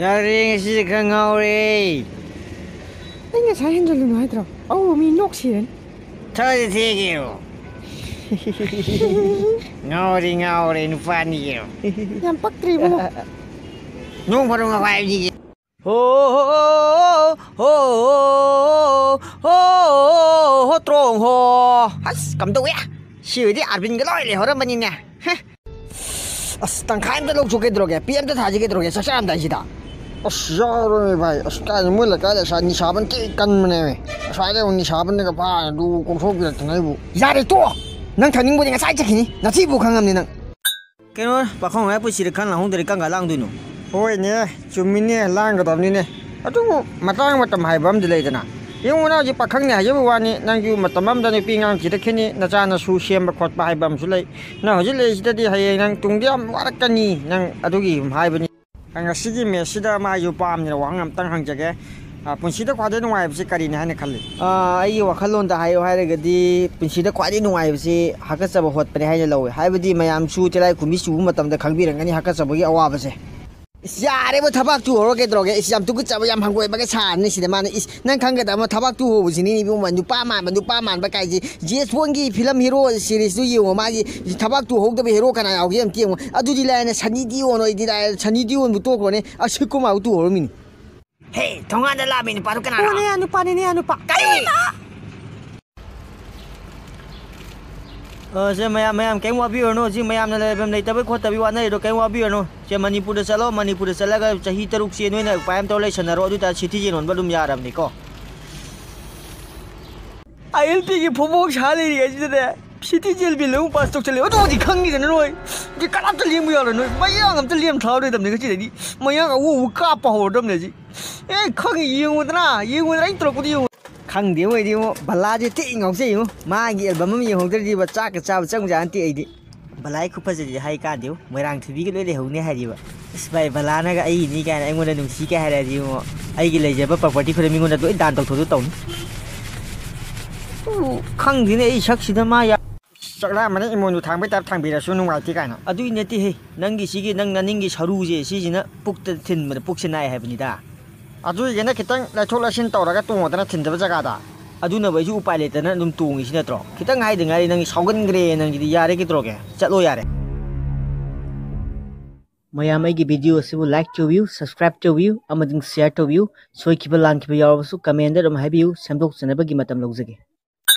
Yaring si kangauri. Anh sai hen rồi nói rồi. Oh, mi nóc xiên. Thôi thì kêu. Ngauri nufani kêu. Yang pak tribu. Nung baru ngapain gì? Ho trong ho. Has cầm đâu ya? Siêu đi arbin cái lối này họ đang bên nè. Tăng khai em lúc chụp cái đồ kìa, PM tới thả cái đồ kìa, sao sao em đại gì đó? Sao rồi vậy? Cái mới là cái là sao ni sao bên cái cân mà này? Sao đây ni sao bên cái pha đủ công số cái thằng này bu? Ra đây to, nang thằng nín bu đang sai chắc gì? Na chỉ bu khang am ni nang. Cái nó bà không ai bữa xịt khăn là không được căng cả lang đuôi nó. Ôi nè, chúng mình nè lang cái tầm này nè, chúng mà tao mà tầm hai bấm thì lấy thế nào? Nhưng mà nó chỉ bà khăng nè, chứ bà nè, nàng chú mà tầm bấm đây pin ngang chỉ được cái này, nó ra nó su xem mà quạt hai bấm xuống lấy, nó chỉ lấy chỉ đi hay nàng tung đi am quá cái gì, nàng ở đâu gì hai bên, nàng sĩ gì mẹ sĩ đó mà yêu bám như hoàng am tăng hàng chắc cái, phần sĩ đó quạt đến ngoài bữa cái này hay khăn lấy, ai yêu khăn luôn ta hay cái gì, phần sĩ đó quạt đến ngoài bữa hắc cái sao hot bên hay lâu, hay bữa đi Mayam su chỉ lại cũng su mà tầm đó khăng bị rằng cái hắc cái sao cái awa bữa Yare mo tabak tu horo ke droge isam tu kutsa yam hangoi ba ke san ni sida man is nang khang ke da mo tabak tu ho sini ni bu man du pa man ba kai ji jes gi film hero series tu yo ma ji tabak tu ho da hero kana au yam tieng adu di la na sani di ono di da sani di on bu to ko ne asiku ma tu horo min hey thonga da la min pa ru kana Anu pa. Kai से Mayam cái mua bia nó chứ Mayam này bên này tới khoa tập bia này rồi cái mua bia nó chứ Manipuri salo Manipuri sala cái chahi taruk xe nuôi này phải em tao lấy sân rồi ta chỉ thi non badum ya ram này co ILP cái phong bốc xả lên cái gì đấy city jail bị lung pass tốc chলে đó thì khăng gì rồi cái cắt tao liêm bia rồi Mayam ngắm tao liêm tháo rồi tầm này cái gì đấy Mayam cái u cá bảo đâm này gì khăng gì yêu người đánh trộn cái gì khăng điếu ấy đi mo bala je ti ngọc se yo ma gi album mi hong ter di ba cha ka cha chang ja anti ai di balai khu pa je hai ka điếu moirang thibi ke le hong ne hai di ba bai bala na ga ai ni ka ai ngon nung si ka hai di mo ai gi le je ba property khu mi ngon do dan tok thu tong khăng di ne ai sak si da ma ya sak la ma ne mo nu thang bai ta thang bi la su nung ai ti ka na adu ne ti he nang gi si gi nang naning gi saru je si jina puk ta thin ma puk sinai hai bani da Aju ini kita lai thok lai sin tau raga tung otana thin jaba jaga da adu na bai ju upai le tana dum tung isi na tro kita ngai de ngai nang saugan gre nang ji yare ki tro ke chatlo yare Mayam ai gi video sibu like to view subscribe to view amading share to view soi kiba lang kiba yaw su comment da dum hai view samdok sanaba gi matam logzage